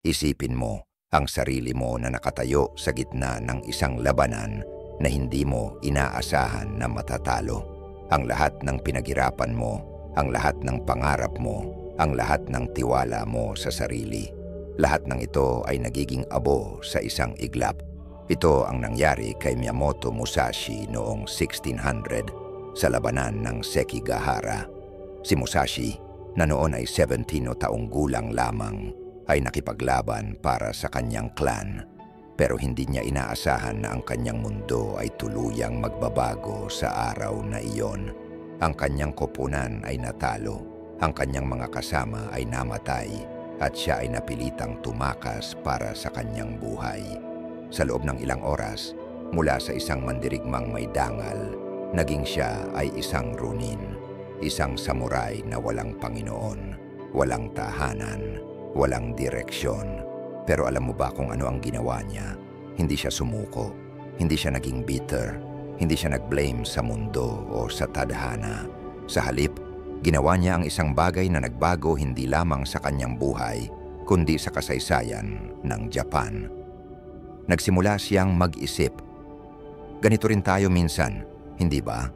Isipin mo ang sarili mo na nakatayo sa gitna ng isang labanan na hindi mo inaasahan na matatalo. Ang lahat ng pinaghirapan mo, ang lahat ng pangarap mo, ang lahat ng tiwala mo sa sarili. Lahat ng ito ay nagiging abo sa isang iglap. Ito ang nangyari kay Miyamoto Musashi noong 1600 sa labanan ng Sekigahara. Si Musashi, na noon ay 17 taong gulang lamang, ay nakipaglaban para sa kanyang clan. Pero hindi niya inaasahan na ang kanyang mundo ay tuluyang magbabago sa araw na iyon. Ang kanyang koponan ay natalo, ang kanyang mga kasama ay namatay, at siya ay napilitang tumakas para sa kanyang buhay. Sa loob ng ilang oras, mula sa isang mandirigmang may dangal, naging siya ay isang Ronin, isang samurai na walang Panginoon, walang tahanan, walang direksyon. Pero alam mo ba kung ano ang ginawa niya? Hindi siya sumuko, hindi siya naging bitter, hindi siya nag-blame sa mundo o sa tadhana. Sa halip, ginawa niya ang isang bagay na nagbago hindi lamang sa kanyang buhay, kundi sa kasaysayan ng Japan. Nagsimula siyang mag-isip. Ganito rin tayo minsan, hindi ba?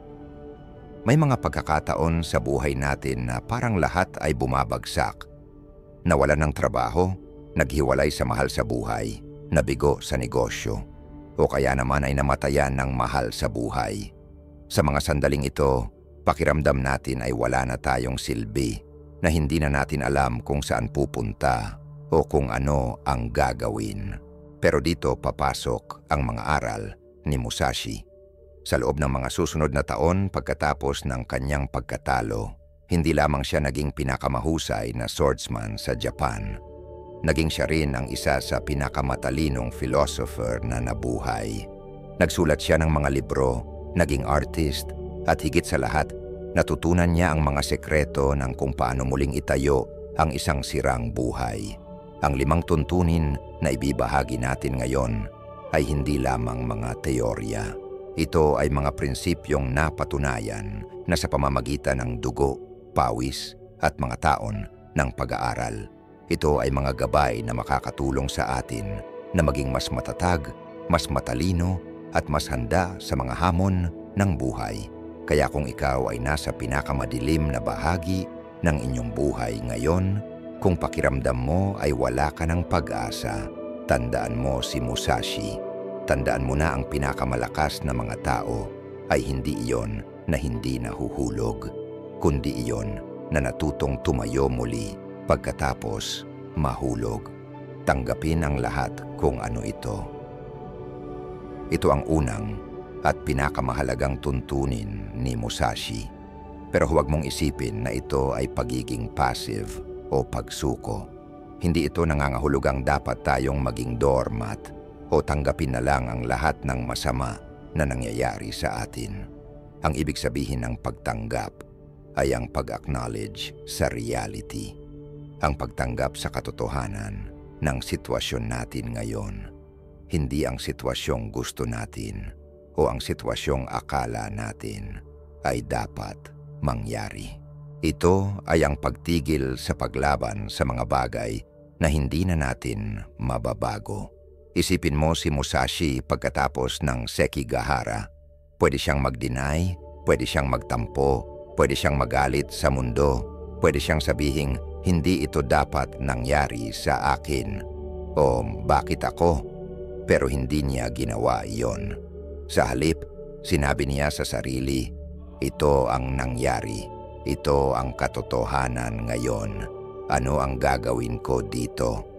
May mga pagkakataon sa buhay natin na parang lahat ay bumabagsak. Nawalan ng trabaho, naghiwalay sa mahal sa buhay, nabigo sa negosyo, o kaya naman ay namatayan ng mahal sa buhay. Sa mga sandaling ito, pakiramdam natin ay wala na tayong silbi, na hindi na natin alam kung saan pupunta o kung ano ang gagawin. Pero dito papasok ang mga aral ni Musashi. Sa loob ng mga susunod na taon pagkatapos ng kanyang pagkatalo, hindi lamang siya naging pinakamahusay na swordsman sa Japan. Naging siya rin ang isa sa pinakamatalinong philosopher na nabuhay. Nagsulat siya ng mga libro, naging artist, at higit sa lahat, natutunan niya ang mga sekreto ng kung paano muling itayo ang isang sirang buhay. Ang 5 tuntunin na ibibahagi natin ngayon ay hindi lamang mga teorya. Ito ay mga prinsipyong napatunayan na sa pamamagitan ng dugo, pawis at mga taon ng pag-aaral. Ito ay mga gabay na makakatulong sa atin na maging mas matatag, mas matalino at mas handa sa mga hamon ng buhay. Kaya kung ikaw ay nasa pinakamadilim na bahagi ng inyong buhay ngayon, kung pakiramdam mo ay wala ka ng pag-asa, tandaan mo si Musashi. Tandaan mo na ang pinakamalakas na mga tao ay hindi iyon na hindi nahuhulog, kundi iyon na natutong tumayo muli pagkatapos mahulog. Tanggapin ang lahat kung ano ito. Ito ang unang at pinakamahalagang tuntunin ni Musashi. Pero huwag mong isipin na ito ay pagiging passive o pagsuko. Hindi ito nangangahulugang dapat tayong maging doormat o tanggapin na lang ang lahat ng masama na nangyayari sa atin. Ang ibig sabihin ng pagtanggap ay ang pag-acknowledge sa reality. Ang pagtanggap sa katotohanan ng sitwasyon natin ngayon. Hindi ang sitwasyong gusto natin o ang sitwasyong akala natin ay dapat mangyari. Ito ay ang pagtigil sa paglaban sa mga bagay na hindi na natin mababago. Isipin mo si Musashi pagkatapos ng Sekigahara. Pwede siyang mag-deny, pwede siyang magtampo, pwede siyang magalit sa mundo, pwede siyang sabihing hindi ito dapat nangyari sa akin o bakit ako, pero hindi niya ginawa iyon. Sa halip, sinabi niya sa sarili, ito ang nangyari, ito ang katotohanan ngayon, ano ang gagawin ko dito?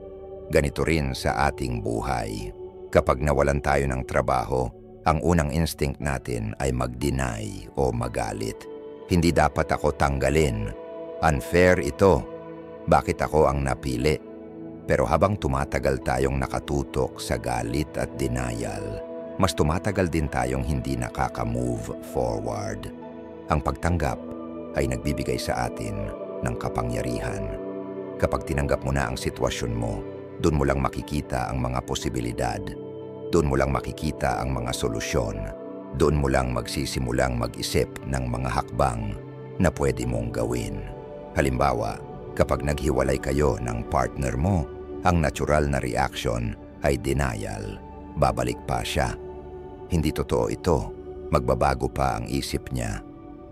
Ganito rin sa ating buhay. Kapag nawalan tayo ng trabaho, ang unang instinct natin ay mag-deny o magalit. Hindi dapat ako tanggalin. Unfair ito. Bakit ako ang napili? Pero habang tumatagal tayong nakatutok sa galit at denial, mas tumatagal din tayong hindi nakaka-move forward. Ang pagtanggap ay nagbibigay sa atin ng kapangyarihan. Kapag tinanggap mo na ang sitwasyon mo, doon mo lang makikita ang mga posibilidad. Doon mo lang makikita ang mga solusyon. Doon mo lang magsisimulang mag-isip ng mga hakbang na pwede mong gawin. Halimbawa, kapag naghiwalay kayo ng partner mo, Ang natural na reaction ay denial. Babalik pa siya. Hindi totoo ito. Magbabago pa ang isip niya.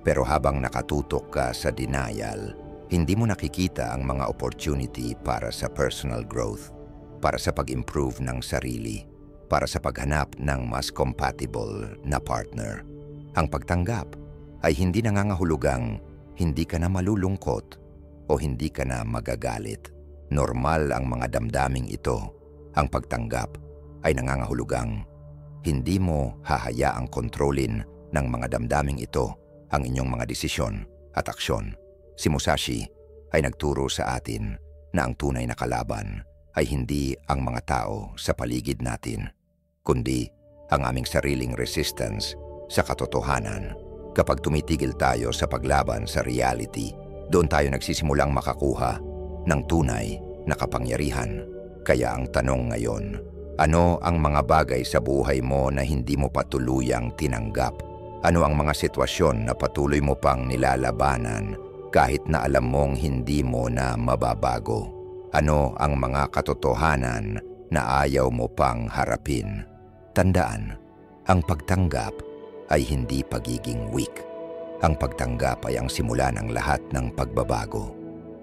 Pero habang nakatutok ka sa denial, hindi mo nakikita ang mga opportunity para sa personal growth, para sa pag-improve ng sarili, para sa paghanap ng mas compatible na partner. Ang pagtanggap ay hindi nangangahulugang hindi ka na malulungkot o hindi ka na magagalit. Normal ang mga damdaming ito. Ang pagtanggap ay nangangahulugang hindi mo hahayaang kontrolin ng mga damdaming ito ang inyong mga desisyon at aksyon. Si Musashi ay nagturo sa atin na ang tunay na kalaban ay hindi ang mga tao sa paligid natin, kundi ang aming sariling resistance sa katotohanan. Kapag tumitigil tayo sa paglaban sa reality, doon tayo nagsisimulang makakuha ng tunay na kapangyarihan. Kaya ang tanong ngayon, ano ang mga bagay sa buhay mo na hindi mo pa tuluyang tinanggap? Ano ang mga sitwasyon na patuloy mo pang nilalabanan kahit na alam mong hindi mo na mababago? Ano ang mga katotohanan na ayaw mo pang harapin? Tandaan, ang pagtanggap ay hindi pagiging weak. Ang pagtanggap ay ang simula ng lahat ng pagbabago.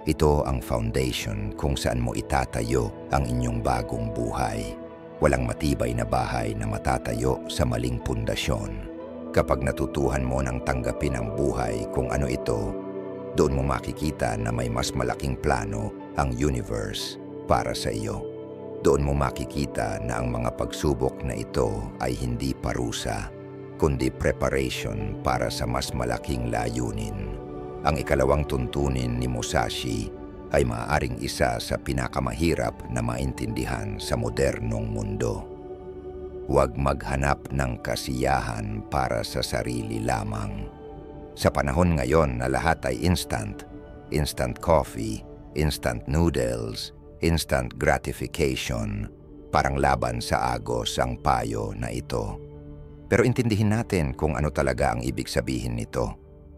Ito ang foundation kung saan mo itatayo ang inyong bagong buhay. Walang matibay na bahay na matatayo sa maling pundasyon. Kapag natutuhan mo ng tanggapin ang buhay kung ano ito, doon mo makikita na may mas malaking plano ang universe para sa iyo. Doon mo makikita na ang mga pagsubok na ito ay hindi parusa, kundi preparation para sa mas malaking layunin. Ang ikalawang tuntunin ni Musashi ay maaaring isa sa pinakamahirap na maintindihan sa modernong mundo. Huwag maghanap ng kasiyahan para sa sarili lamang. Sa panahon ngayon na lahat ay instant coffee, instant noodles, instant gratification, parang laban sa agos ang payo na ito. Pero intindihin natin kung ano talaga ang ibig sabihin nito.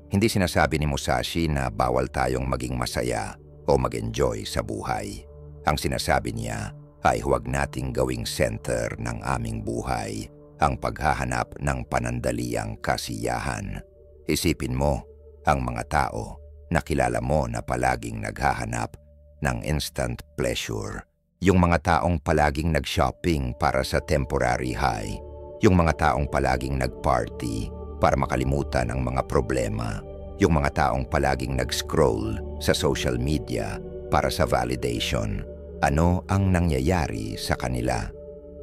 Hindi sinasabi ni Musashi na bawal tayong maging masaya o mag-enjoy sa buhay. Ang sinasabi niya ay huwag nating gawing center ng aming buhay ang paghahanap ng panandaliang kasiyahan. Isipin mo ang mga tao na kilala mo na palaging naghahanap ng instant pleasure. Yung mga taong palaging nag-shopping para sa temporary high. Yung mga taong palaging nag-party para makalimutan ang mga problema. Yung mga taong palaging nag-scroll sa social media para sa validation. Ano ang nangyayari sa kanila?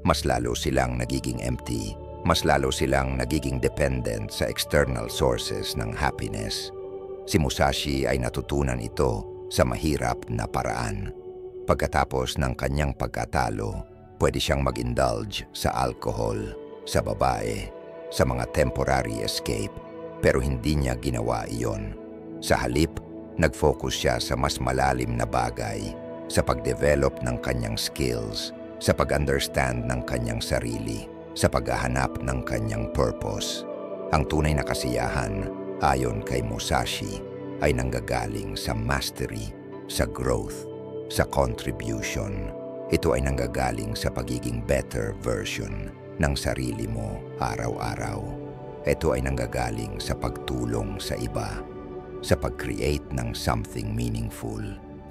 Mas lalo silang nagiging empty. Mas lalo silang nagiging dependent sa external sources ng happiness. Si Musashi ay natutunan ito sa mahirap na paraan. Pagkatapos ng kanyang pagkatalo, pwede siyang mag-indulge sa alcohol, sa babae, sa mga temporary escape, pero hindi niya ginawa iyon. Sa halip, nag-focus siya sa mas malalim na bagay, sa pag-develop ng kanyang skills, sa pag-understand ng kanyang sarili, sa paghahanap ng kanyang purpose. Ang tunay na kasiyahan, ayon kay Musashi, ay nanggagaling sa mastery, sa growth, sa contribution. Ito ay nanggagaling sa pagiging better version ng sarili mo araw-araw. Ito ay nanggagaling sa pagtulong sa iba, sa pag-create ng something meaningful,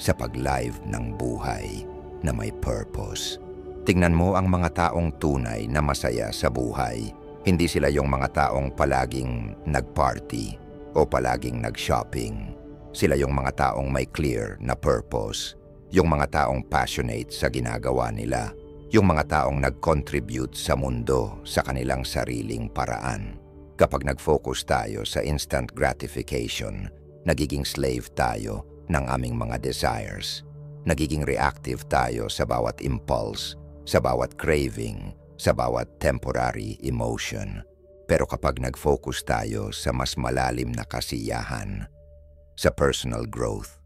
sa pag-live ng buhay na may purpose. Tingnan mo ang mga taong tunay na masaya sa buhay. Hindi sila yung mga taong palaging nag-party o palaging nag-shopping. Sila yung mga taong may clear na purpose. Yung mga taong passionate sa ginagawa nila. Yung mga taong nag-contribute sa mundo sa kanilang sariling paraan. Kapag nag-focus tayo sa instant gratification, nagiging slave tayo ng aming mga desires. Nagiging reactive tayo sa bawat impulse, sa bawat craving, sa bawat temporary emotion. Pero kapag nag-focus tayo sa mas malalim na kasiyahan, sa personal growth,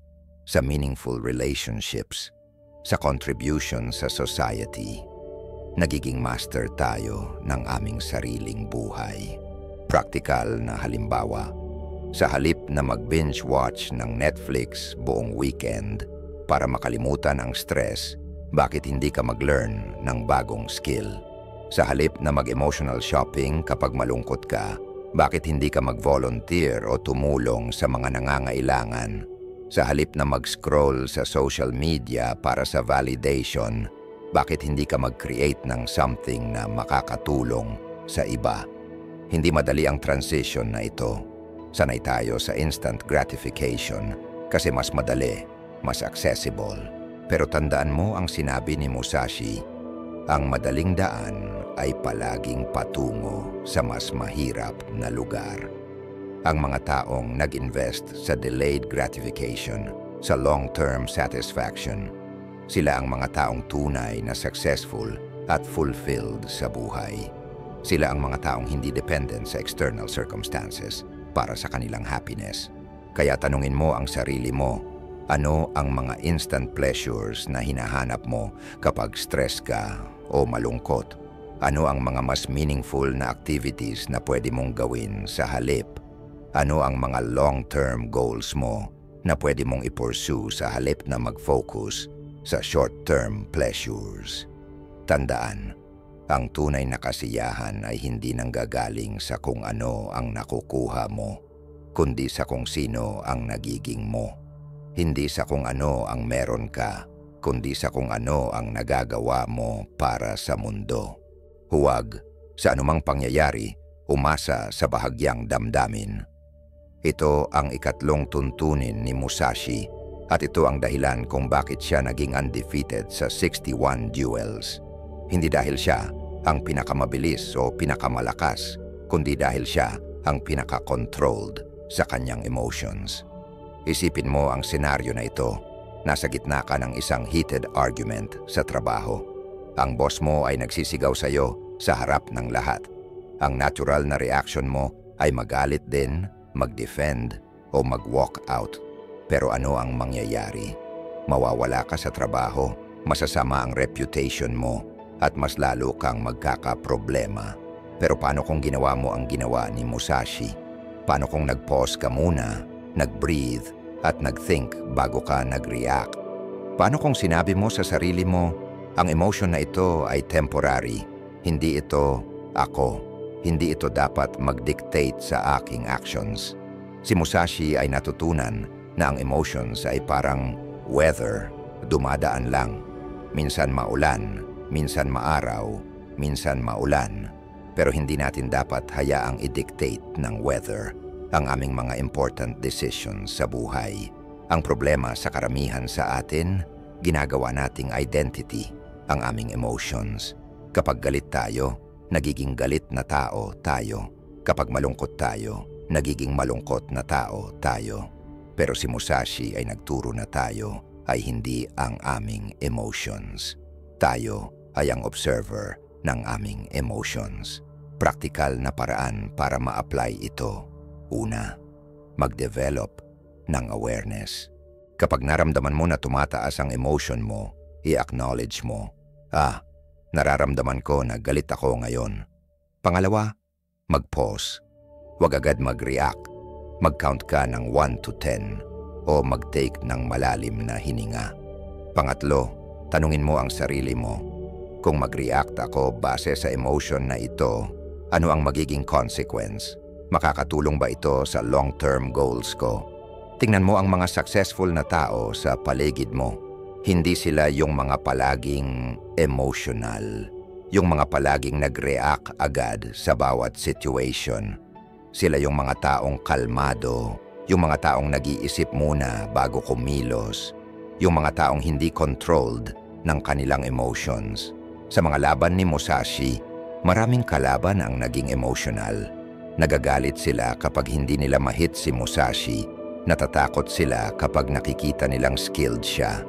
sa meaningful relationships, sa contribution sa society, nagiging master tayo ng aming sariling buhay. Practical na halimbawa, sa halip na mag-binge watch ng Netflix buong weekend para makalimutan ang stress, Bakit hindi ka mag-learn ng bagong skill? Sa halip na mag-emotional shopping kapag malungkot ka, bakit hindi ka mag-volunteer o tumulong sa mga nangangailangan? Sa halip na mag-scroll sa social media para sa validation, bakit hindi ka mag-create ng something na makakatulong sa iba? Hindi madali ang transition na ito. Sanay tayo sa instant gratification kasi mas madali, mas accessible. Pero tandaan mo ang sinabi ni Musashi, ang madaling daan ay palaging patungo sa mas mahirap na lugar. Ang mga taong nag-invest sa delayed gratification, sa long-term satisfaction, sila ang mga taong tunay na successful at fulfilled sa buhay. Sila ang mga taong hindi dependent sa external circumstances para sa kanilang happiness. Kaya tanungin mo ang sarili mo, ano ang mga instant pleasures na hinahanap mo kapag stress ka o malungkot? Ano ang mga mas meaningful na activities na pwede mong gawin sa halip? Ano ang mga long-term goals mo na pwede mong i-pursue sa halip na mag-focus sa short-term pleasures? Tandaan, ang tunay na kasiyahan ay hindi nanggagaling sa kung ano ang nakukuha mo, kundi sa kung sino ang nagiging mo. Hindi sa kung ano ang meron ka, kundi sa kung ano ang nagagawa mo para sa mundo. Huwag, sa anumang pangyayari, umasa sa bahagyang damdamin. Ito ang ikatlong tuntunin ni Musashi at ito ang dahilan kung bakit siya naging undefeated sa 61 duels. Hindi dahil siya ang pinakamabilis o pinakamalakas, kundi dahil siya ang pinaka-controlled sa kanyang emotions. Isipin mo ang senaryo na ito. Nasa gitna ka ng isang heated argument sa trabaho. Ang boss mo ay nagsisigaw sa iyo sa harap ng lahat. Ang natural na reaction mo ay magalit din, mag-defend o mag-walk out. Pero ano ang mangyayari? Mawawala ka sa trabaho, masasama ang reputation mo, at mas lalo kang magkakaproblema. Pero paano kung ginawa mo ang ginawa ni Musashi? Paano kung nag-pause ka muna, nag-breathe, at nag-think bago ka nag-react? Paano kung sinabi mo sa sarili mo, ang emotion na ito ay temporary, hindi ito ako, hindi ito dapat mag-dictate sa aking actions? Si Musashi ay natutunan na ang emotions ay parang weather, dumadaan lang. Minsan maulan, minsan maaraw, minsan maulan. Pero hindi natin dapat hayaang i-dictate ng weather ang aming mga important decisions sa buhay. Ang problema sa karamihan sa atin, ginagawa nating identity ang aming emotions. Kapag galit tayo, nagiging galit na tao tayo. Kapag malungkot tayo, nagiging malungkot na tao tayo. Pero si Musashi ay nagturo na tayo ay hindi ang aming emotions. Tayo ay ang observer ng aming emotions. Praktikal na paraan para ma-apply ito. Una, mag-develop ng awareness. Kapag naramdaman mo na tumataas ang emotion mo, i-acknowledge mo, nararamdaman ko na galit ako ngayon. Pangalawa, mag-pause. Huwag agad mag-react. Mag-count ka ng 1 to 10 o mag-take ng malalim na hininga. Pangatlo, tanungin mo ang sarili mo, kung mag-react ako base sa emotion na ito, ano ang magiging consequence? Makakatulong ba ito sa long-term goals ko? Tingnan mo ang mga successful na tao sa paligid mo. Hindi sila yung mga palaging emotional, yung mga palaging nag-react agad sa bawat situation. Sila yung mga taong kalmado, yung mga taong nag-iisip muna bago kumilos, yung mga taong hindi controlled ng kanilang emotions. Sa mga laban ni Musashi, maraming kalaban ang naging emotional. Nagagalit sila kapag hindi nila ma-hit si Musashi. Natatakot sila kapag nakikita nilang skilled siya.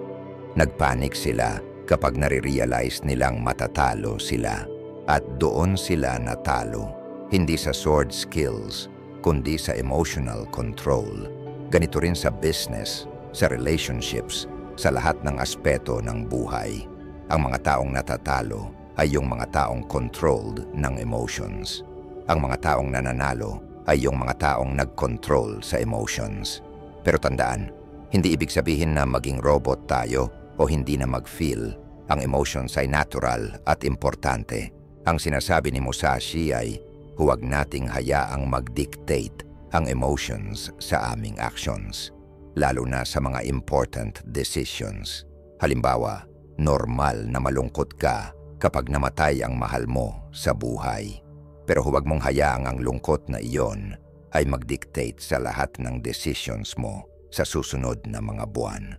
Nagpanik sila kapag nare-realize nilang matatalo sila. At doon sila natalo. Hindi sa sword skills, kundi sa emotional control. Ganito rin sa business, sa relationships, sa lahat ng aspeto ng buhay. Ang mga taong natatalo ay yung mga taong controlled ng emotions. Ang mga taong nananalo ay yung mga taong nag-control sa emotions. Pero tandaan, hindi ibig sabihin na maging robot tayo o hindi na mag-feel. Ang emotions ay natural at importante. Ang sinasabi ni Musashi ay huwag nating hayaang mag-dictate ang emotions sa aming actions, lalo na sa mga important decisions. Halimbawa, normal na malungkot ka kapag namatay ang mahal mo sa buhay. Pero huwag mong hayaang ang lungkot na iyon ay mag-dictate sa lahat ng decisions mo sa susunod na mga buwan.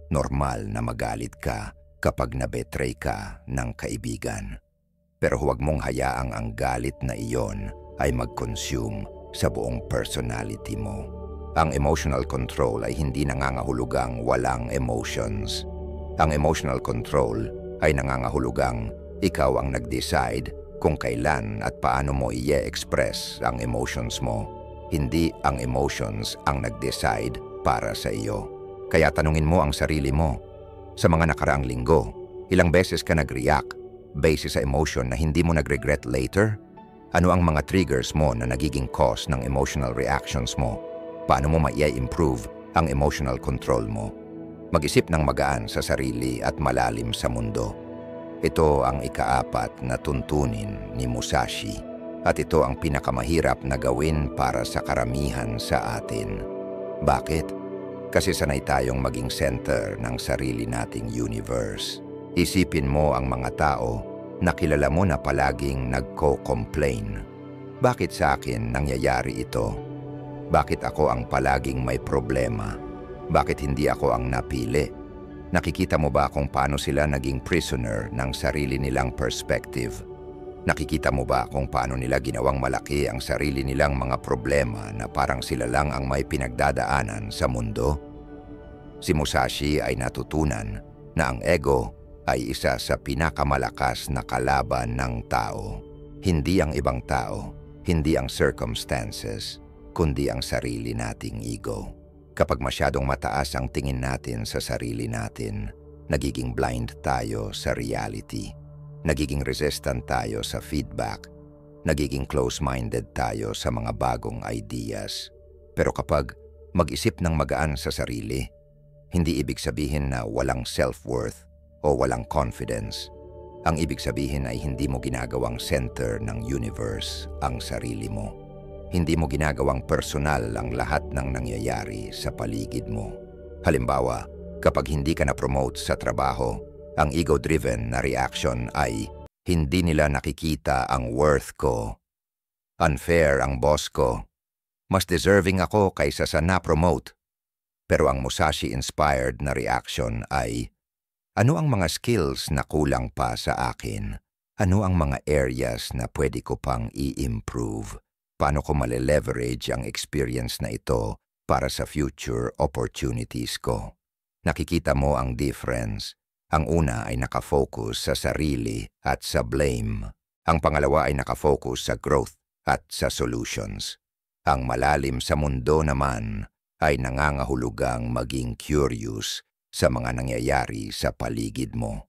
Normal na magalit ka kapag nabetray ka ng kaibigan. Pero huwag mong hayaang ang galit na iyon ay mag-consume sa buong personality mo. Ang emotional control ay hindi nangangahulugang walang emotions. Ang emotional control ay nangangahulugang ikaw ang nag-decide kung kailan at paano mo i-express ang emotions mo. Hindi ang emotions ang nag-decide para sa iyo. Kaya tanungin mo ang sarili mo, sa mga nakaraang linggo, ilang beses ka nag-react base sa emotion na hindi mo nag-regret later? Ano ang mga triggers mo na nagiging cause ng emotional reactions mo? Paano mo ma-improve ang emotional control mo? Mag-isip ng magaan sa sarili at malalim sa mundo. Ito ang ikaapat na tuntunin ni Musashi at ito ang pinakamahirap na gawin para sa karamihan sa atin. Bakit? Kasi sanay tayong maging center ng sarili nating universe. Isipin mo ang mga tao na kilala mo na palaging nagko-complain. Bakit sa akin nangyayari ito? Bakit ako ang palaging may problema? Bakit hindi ako ang napili? Nakikita mo ba kung paano sila naging prisoner ng sarili nilang perspective? Nakikita mo ba kung paano nila ginawang malaki ang sarili nilang mga problema na parang sila lang ang may pinagdadaanan sa mundo? Si Musashi ay natutunan na ang ego ay isa sa pinakamalakas na kalaban ng tao. Hindi ang ibang tao, hindi ang circumstances, kundi ang sarili nating ego. Kapag masyadong mataas ang tingin natin sa sarili natin, nagiging blind tayo sa reality. Nagiging resistant tayo sa feedback. Nagiging close-minded tayo sa mga bagong ideas. Pero kapag mag-isip ng magaan sa sarili, hindi ibig sabihin na walang self-worth o walang confidence. Ang ibig sabihin ay hindi mo ginagawang center ng universe ang sarili mo. Hindi mo ginagawang personal ang lahat ng nangyayari sa paligid mo. Halimbawa, kapag hindi ka na-promote sa trabaho, ang ego-driven na reaction ay hindi nila nakikita ang worth ko. Unfair ang boss ko. Mas deserving ako kaysa sa na-promote. Pero ang Musashi-inspired na reaction ay, ano ang mga skills na kulang pa sa akin? Ano ang mga areas na pwede ko pang i-improve? Paano ko male-leverage ang experience na ito para sa future opportunities ko? Nakikita mo ang difference. Ang una ay nakafocus sa sarili at sa blame. Ang pangalawa ay nakafocus sa growth at sa solutions. Ang malalim sa mundo naman ay nangangahulugang maging curious sa mga nangyayari sa paligid mo.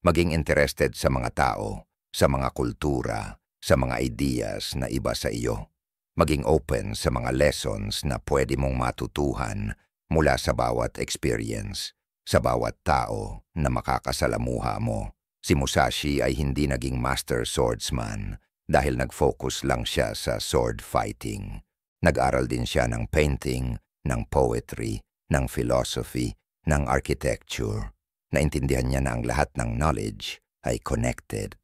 Maging interested sa mga tao, sa mga kultura, sa mga ideas na iba sa iyo. Maging open sa mga lessons na pwede mong matutuhan mula sa bawat experience, sa bawat tao na makakasalamuha mo. Si Musashi ay hindi naging master swordsman dahil nag-focus lang siya sa sword fighting. Nag-aral din siya ng painting, ng poetry, ng philosophy, ng architecture. Naintindihan niya na ang lahat ng knowledge ay connected.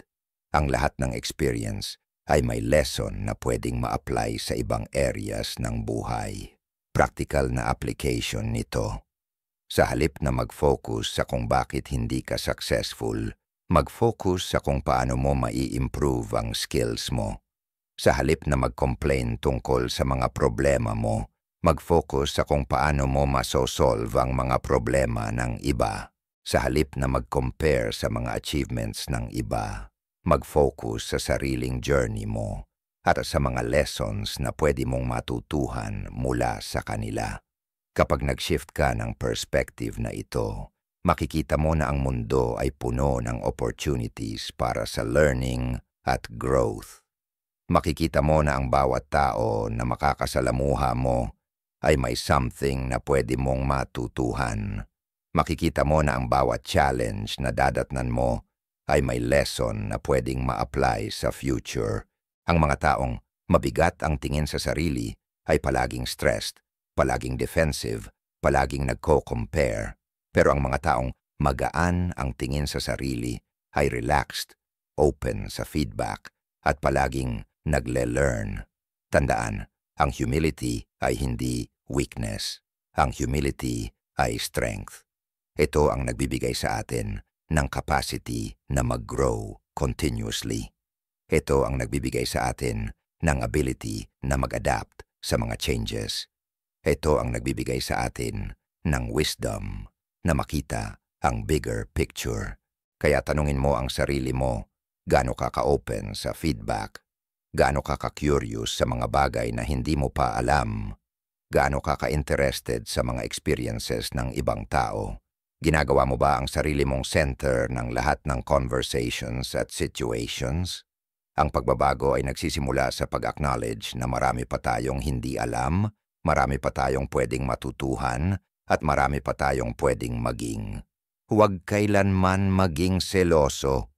Ang lahat ng experience ay may lesson na pwedeng ma-apply sa ibang areas ng buhay. Practical na application nito. Sa halip na mag-focus sa kung bakit hindi ka successful, mag-focus sa kung paano mo mai-improve ang skills mo. Sa halip na mag-complain tungkol sa mga problema mo, mag-focus sa kung paano mo masosolve ang mga problema ng iba. Sa halip na mag-compare sa mga achievements ng iba, mag-focus sa sariling journey mo at sa mga lessons na pwede mong matutuhan mula sa kanila. Kapag nag-shift ka ng perspective na ito, makikita mo na ang mundo ay puno ng opportunities para sa learning at growth. Makikita mo na ang bawat tao na makakasalamuha mo ay may something na pwede mong matutuhan. Makikita mo na ang bawat challenge na dadatnan mo ay may lesson na pwedeng ma-apply sa future. Ang mga taong mabigat ang tingin sa sarili ay palaging stressed, palaging defensive, palaging nagko-compare. Pero ang mga taong magaan ang tingin sa sarili ay relaxed, open sa feedback, at palaging nagle-learn. Tandaan, ang humility ay hindi weakness. Ang humility ay strength. Ito ang nagbibigay sa atin ng capacity na mag-grow continuously. Ito ang nagbibigay sa atin ng ability na mag-adapt sa mga changes. Ito ang nagbibigay sa atin ng wisdom na makita ang bigger picture. Kaya tanungin mo ang sarili mo, gaano ka ka-open sa feedback? Gaano ka ka-curious sa mga bagay na hindi mo pa alam? Gaano ka ka-interested sa mga experiences ng ibang tao? Ginagawa mo ba ang sarili mong center ng lahat ng conversations at situations? Ang pagbabago ay nagsisimula sa pag-acknowledge na marami pa tayong hindi alam, marami pa tayong pwedeng matutuhan, at marami pa tayong pwedeng maging. Huwag kailanman maging seloso.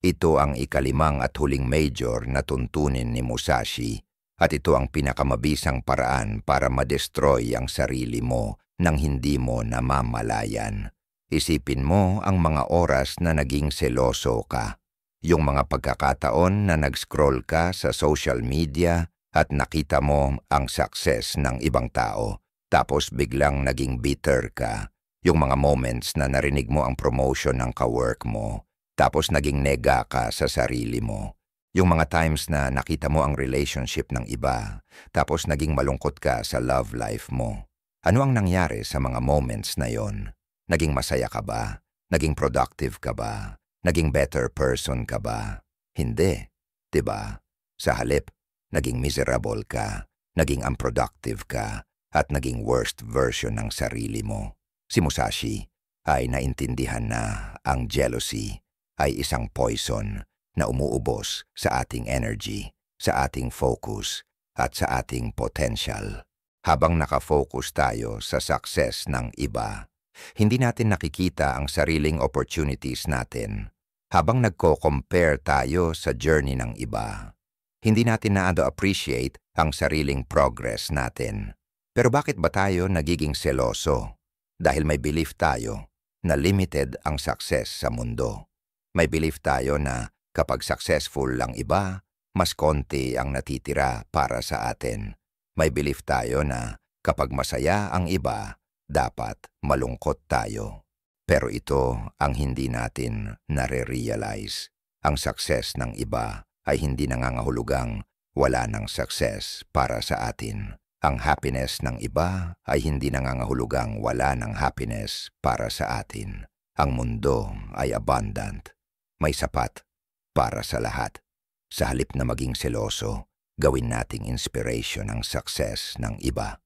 Ito ang ikalimang at huling major na tuntunin ni Musashi, at ito ang pinakamabisang paraan para ma-destroy ang sarili mo nang hindi mo namamalayan. Isipin mo ang mga oras na naging seloso ka. Yung mga pagkakataon na nag-scroll ka sa social media at nakita mo ang success ng ibang tao, tapos biglang naging bitter ka. Yung mga moments na narinig mo ang promotion ng ka-work mo, tapos naging nega ka sa sarili mo. Yung mga times na nakita mo ang relationship ng iba, tapos naging malungkot ka sa love life mo. Ano ang nangyari sa mga moments na yon? Naging masaya ka ba? Naging productive ka ba? Naging better person ka ba? Hindi, 'di ba? Sa halip, naging miserable ka, naging unproductive ka, at naging worst version ng sarili mo. Si Musashi ay naintindihan na ang jealousy ay isang poison na umuubos sa ating energy, sa ating focus, at sa ating potential. Habang nakafocus tayo sa success ng iba, hindi natin nakikita ang sariling opportunities natin. Habang nagko-compare tayo sa journey ng iba, hindi natin na-appreciate ang sariling progress natin. Pero bakit ba tayo nagiging seloso? Dahil may belief tayo na limited ang success sa mundo. May belief tayo na kapag successful lang iba, mas konti ang natitira para sa atin. May belief tayo na kapag masaya ang iba, dapat malungkot tayo. Pero ito ang hindi natin nare-realize. Ang success ng iba ay hindi nangangahulugang wala ng success para sa atin. Ang happiness ng iba ay hindi nangangahulugang wala ng happiness para sa atin. Ang mundo ay abundant. May sapat para sa lahat. Sa halip na maging seloso, gawin nating inspiration ang success ng iba.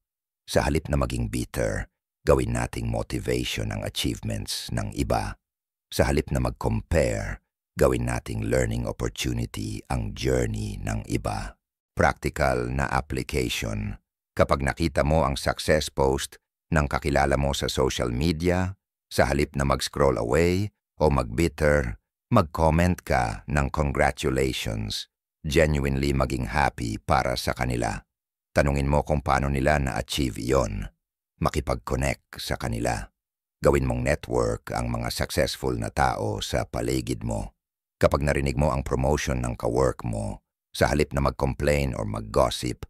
Sa halip na maging bitter, gawin nating motivation ang achievements ng iba. Sa halip na mag-compare, gawin nating learning opportunity ang journey ng iba. Practical na application. Kapag nakita mo ang success post ng kakilala mo sa social media, sa halip na mag-scroll away o mag-bitter, mag-comment ka ng congratulations, genuinely maging happy para sa kanila. Tanungin mo kung paano nila na-achieve iyon. Makipag-connect sa kanila. Gawin mong network ang mga successful na tao sa paligid mo. Kapag narinig mo ang promotion ng ka-work mo, sa halip na mag-complain or mag-gossip,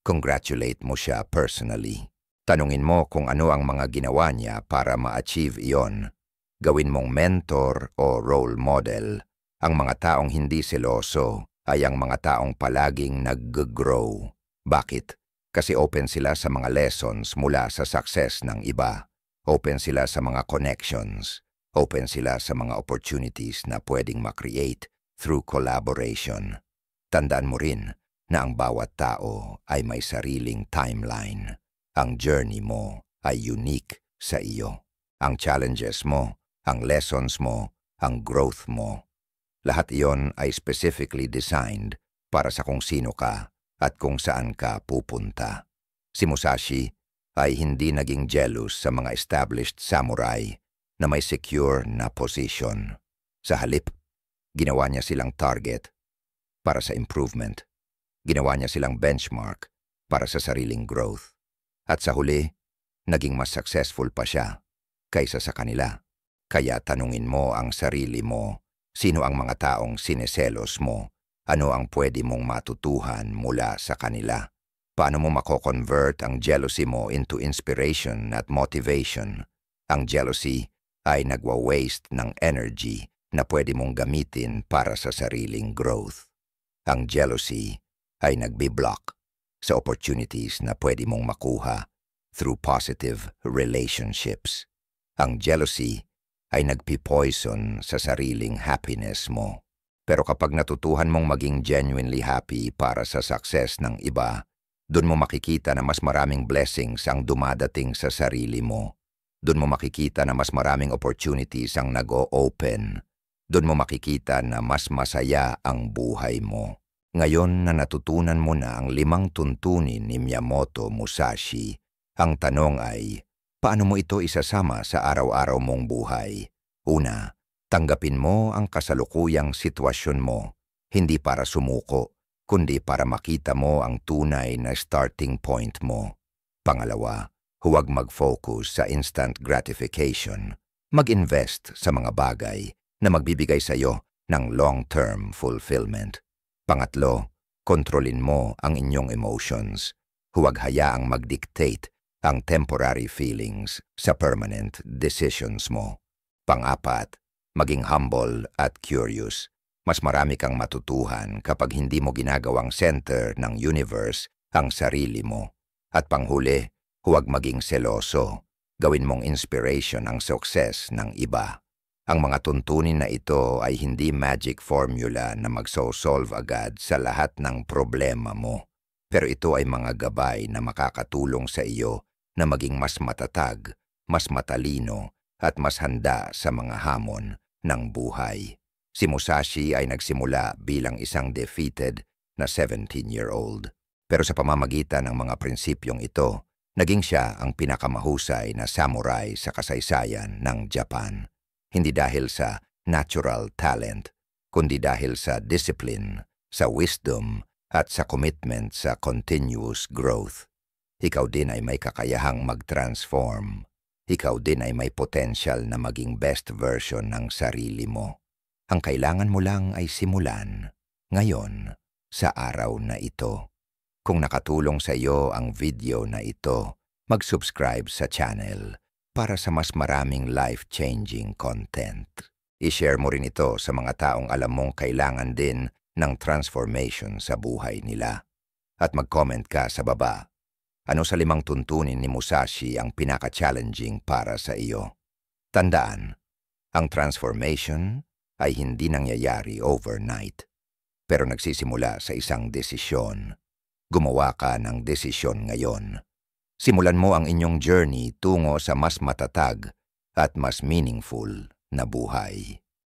congratulate mo siya personally. Tanungin mo kung ano ang mga ginawa niya para ma-achieve iyon. Gawin mong mentor o role model. Ang mga taong hindi seloso ay ang mga taong palaging nag-grow. Bakit? Kasi open sila sa mga lessons mula sa success ng iba. Open sila sa mga connections. Open sila sa mga opportunities na pwedeng ma-create through collaboration. Tandaan mo rin na ang bawat tao ay may sariling timeline. Ang journey mo ay unique sa iyo. Ang challenges mo, ang lessons mo, ang growth mo. Lahat iyon ay specifically designed para sa kung sino ka at kung saan ka pupunta. Si Musashi ay hindi naging jealous sa mga established samurai na may secure na position. Sa halip, ginawa niya silang target para sa improvement. Ginawa niya silang benchmark para sa sariling growth. At sa huli, naging mas successful pa siya kaysa sa kanila. Kaya tanungin mo ang sarili mo, sino ang mga taong sineselos mo? Ano ang pwede mong matutuhan mula sa kanila? Paano mo mako-convert ang jealousy mo into inspiration at motivation? Ang jealousy ay nagwa-waste ng energy na pwede mong gamitin para sa sariling growth. Ang jealousy ay nagbi-block sa opportunities na pwede mong makuha through positive relationships. Ang jealousy ay nagpi-poison sa sariling happiness mo. Pero kapag natutuhan mong maging genuinely happy para sa success ng iba, doon mo makikita na mas maraming blessings ang dumadating sa sarili mo. Doon mo makikita na mas maraming opportunities ang nag-o-open. Doon mo makikita na mas masaya ang buhay mo. Ngayon na natutunan mo na ang 5 tuntunin ni Miyamoto Musashi, ang tanong ay, paano mo ito isasama sa araw-araw mong buhay? Una, tanggapin mo ang kasalukuyang sitwasyon mo, hindi para sumuko, kundi para makita mo ang tunay na starting point mo. Pangalawa, huwag mag-focus sa instant gratification. Mag-invest sa mga bagay na magbibigay sa iyo ng long-term fulfillment. Pangatlo, kontrolin mo ang inyong emotions. Huwag hayaang mag-dictate ang temporary feelings sa permanent decisions mo. Pang-apat, maging humble at curious. Mas marami kang matutuhan kapag hindi mo ginagawang center ng universe ang sarili mo. At panghuli, huwag maging seloso. Gawin mong inspiration ang success ng iba. Ang mga tuntunin na ito ay hindi magic formula na magso-solve agad sa lahat ng problema mo. Pero ito ay mga gabay na makakatulong sa iyo na maging mas matatag, mas matalino, at mas handa sa mga hamon ng buhay. Si Musashi ay nagsimula bilang isang defeated na 17-year-old. Pero sa pamamagitan ng mga prinsipyong ito, naging siya ang pinakamahusay na samurai sa kasaysayan ng Japan. Hindi dahil sa natural talent, kundi dahil sa discipline, sa wisdom, at sa commitment sa continuous growth. Ikaw din ay may kakayahang mag-transform. Ikaw din ay may potential na maging best version ng sarili mo. Ang kailangan mo lang ay simulan, ngayon, sa araw na ito. Kung nakatulong sa iyo ang video na ito, mag-subscribe sa channel para sa mas maraming life-changing content. I-share mo rin ito sa mga taong alam mong kailangan din ng transformation sa buhay nila. At mag-comment ka sa baba. Ano sa 5 tuntunin ni Musashi ang pinaka-challenging para sa iyo? Tandaan, ang transformation ay hindi nangyayari overnight, pero nagsisimula sa isang desisyon. Gumawa ka ng desisyon ngayon. Simulan mo ang inyong journey tungo sa mas matatag at mas meaningful na buhay.